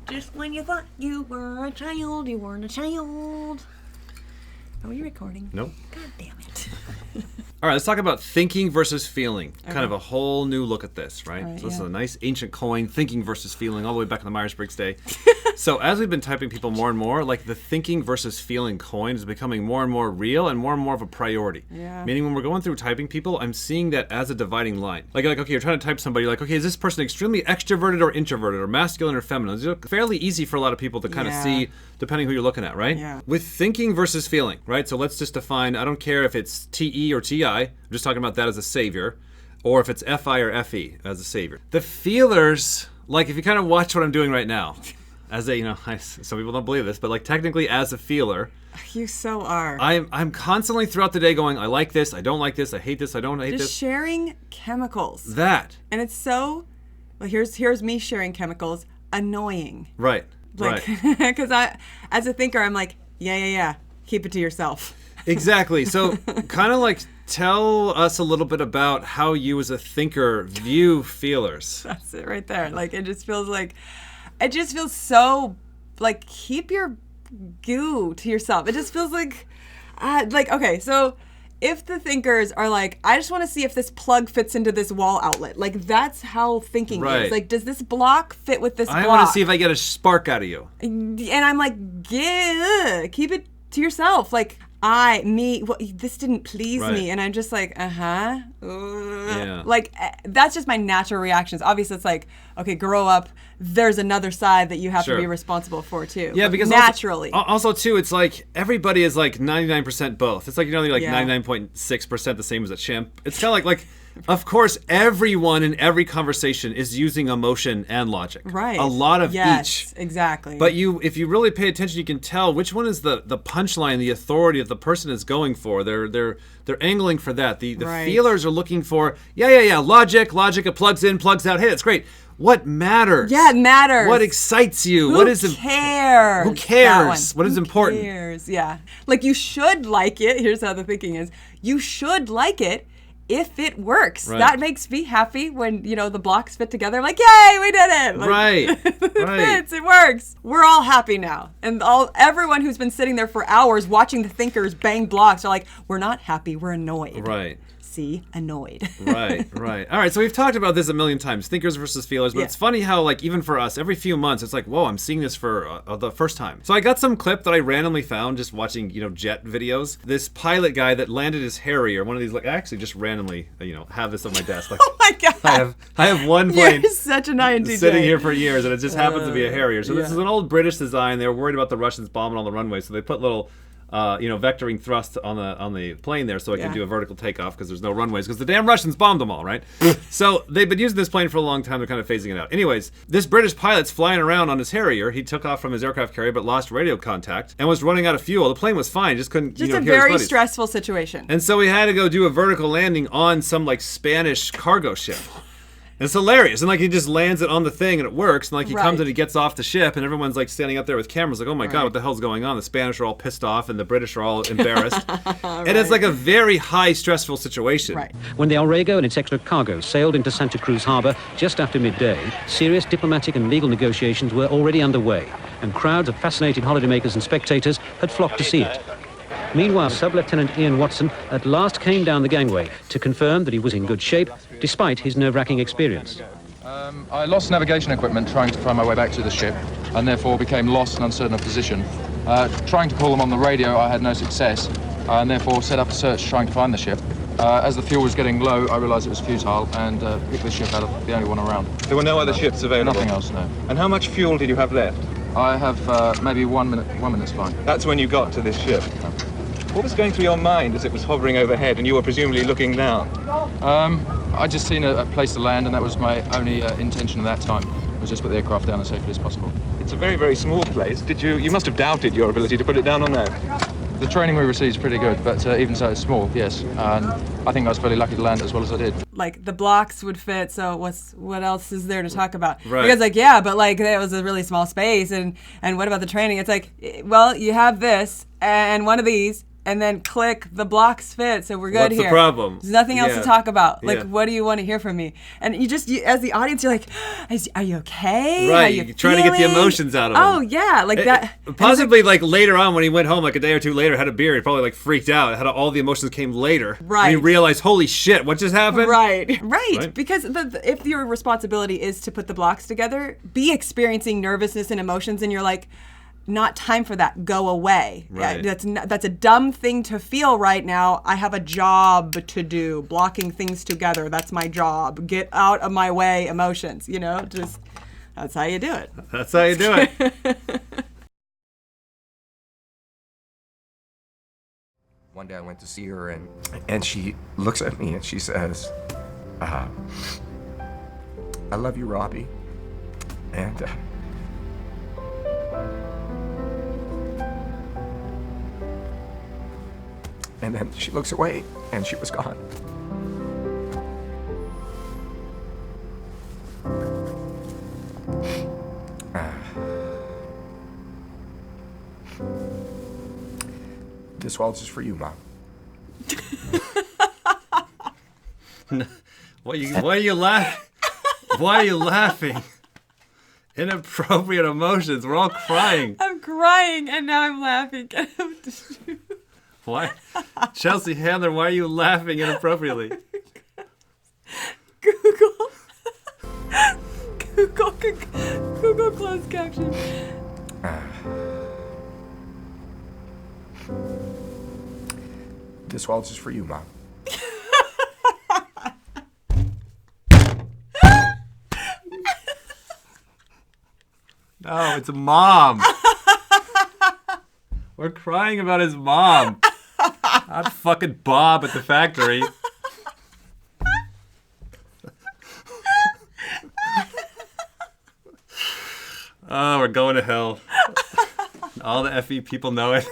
Just when you thought you were a child, you weren't a child. Are we recording? Nope. God damn it. All right, let's talk about thinking versus feeling. Okay. Kind of a whole new look at this, right? So this is a nice ancient coin, thinking versus feeling, all the way back in the Myers-Briggs day. So as we've been typing people more and more, like the thinking versus feeling coin is becoming more and more real and more of a priority. Yeah. Meaning when we're going through typing people, I'm seeing that as a dividing line. Like okay, you're trying to type somebody, like, okay, is this person extremely extroverted or introverted or masculine or feminine? It's fairly easy for a lot of people to kind of see, depending who you're looking at, right? Yeah. With thinking versus feeling, right? So let's just define, I don't care if it's TE or TI, I'm just talking about that as a savior, or if it's FI or FE as a savior. The feelers, like if you kind of watch what I'm doing right now, as a, some people don't believe this, but like technically as a feeler, you so are. I'm constantly throughout the day going, I like this, I don't like this, I hate this, I don't hate this. Just sharing chemicals. That. And it's so, well, here's me sharing chemicals, annoying. Right. Like, right. Because as a thinker, I'm like, yeah, keep it to yourself. Exactly. So kind of like tell us a little bit about how you as a thinker view feelers. That's it right there. Like, it just feels so, like, keep your goo to yourself. It just feels like, okay, so if the thinkers are like, I just want to see if this plug fits into this wall outlet. Like, that's how thinking is. Like, does this block fit with this block? I want to see if I get a spark out of you. And I'm like, keep it to yourself. Like, this didn't please me. And I'm just like, yeah. Like, that's just my natural reactions. Obviously, it's like, okay, grow up. There's another side that you have to be responsible for, too. Yeah, because naturally. Also, too, it's like everybody is like 99% both. It's like, they're like 99.6% the same as a chimp. It's kind of like, of course, everyone in every conversation is using emotion and logic. Right. A lot of each. Yes, exactly. But if you really pay attention, you can tell which one is the punchline, the authority that the person is going for. They're angling for that. The feelers are looking for, logic, it plugs in, plugs out. Hey, that's great. What matters? Yeah, it matters. What excites you? Who cares? Who cares? What is important? Who cares? Yeah. Like, you should like it. Here's how the thinking is. You should like it if it works. Right. That makes me happy when, the blocks fit together. I'm like, yay, we did it. Like, right. It fits. It works. We're all happy now. And everyone who's been sitting there for hours watching the thinkers bang blocks are like, we're not happy. We're annoyed. Right. See? Annoyed. Right. All right, so we've talked about this a million times, thinkers versus feelers, but it's funny how, like, even for us, every few months, it's like, whoa, I'm seeing this for the first time. So I got some clip that I randomly found just watching, jet videos. This pilot guy that landed his Harrier, one of these, like, I actually just randomly, have this on my desk. Like, oh my God. I have one plane. You're such an INTJ. Sitting here for years, and it just happens to be a Harrier. So this is an old British design. They were worried about the Russians bombing all the runways, so they put little vectoring thrust on the plane there so it can do a vertical takeoff because there's no runways because the damn Russians bombed them all, right? So they've been using this plane for a long time. They're kind of phasing it out. Anyways, this British pilot's flying around on his Harrier. He took off from his aircraft carrier but lost radio contact and was running out of fuel. The plane was fine, just couldn't a hear very his buddies. stressful situation. And so he had to go do a vertical landing on some like Spanish cargo ship. It's hilarious. And like he just lands it on the thing and it works. And like he comes and he gets off the ship and everyone's like standing up there with cameras like, oh my God, what the hell's going on? The Spanish are all pissed off and the British are all embarrassed. And it's like a very high stressful situation. Right. When the Alrego and its extra cargo sailed into Santa Cruz Harbor just after midday, serious diplomatic and legal negotiations were already underway, and crowds of fascinated holidaymakers and spectators had flocked to see it. Meanwhile, Sub-Lieutenant Ian Watson at last came down the gangway to confirm that he was in good shape, despite his nerve-wracking experience. I lost navigation equipment trying to find my way back to the ship, and therefore became lost and uncertain of position. Trying to call them on the radio, I had no success, and therefore set up a search trying to find the ship. As the fuel was getting low, I realised it was futile, and picked the ship out of the only one around. There were no other ships available? Nothing else, no. And how much fuel did you have left? I have maybe 1 minute. 1 minute's fine. That's when you got to this ship. What was going through your mind as it was hovering overhead and you were presumably looking down? I'd just seen a place to land, and that was my only intention at that time, was just put the aircraft down as safely as possible. It's a very, very small place. You must have doubted your ability to put it down on there. The training we received is pretty good, but even so, it's small, yes. And I think I was fairly lucky to land as well as I did. Like, the blocks would fit, so what else is there to talk about? Right. Because, like, but, like, it was a really small space, and what about the training? It's like, well, you have this, and one of these, and then click, the blocks fit, so we're good What's here. the problem? There's nothing else to talk about. Like, Yeah. what do you want to hear from me? And you as the audience, you're like, are you okay? Right, How you you're trying to get the feeling? emotions out of him. Oh, yeah, like that. Possibly like later on when he went home, like a day or two later, had a beer, he probably like freaked out. Had all the emotions came later. Right. And he realized, holy shit, what just happened? Right. Because if your responsibility is to put the blocks together, be experiencing nervousness and emotions, and you're like, not time for that. Go away. Right. That's a dumb thing to feel right now. I have a job to do. Blocking things together. That's my job. Get out of my way, emotions. Just that's how you do it. That's how you do it. One day I went to see her, and she looks at me and she says, I love you, Robbie. And then she looks away, and she was gone. This waltz is for you, Mom. Why are you laughing? Why are you laughing? Inappropriate emotions. We're all crying. I'm crying, and now I'm laughing. Why? Chelsea Handler, why are you laughing inappropriately? Google closed caption. This waltz is for you, Mom. No, it's Mom. We're crying about his mom. Not fucking Bob at the factory. Oh, we're going to hell. All the FE people know it.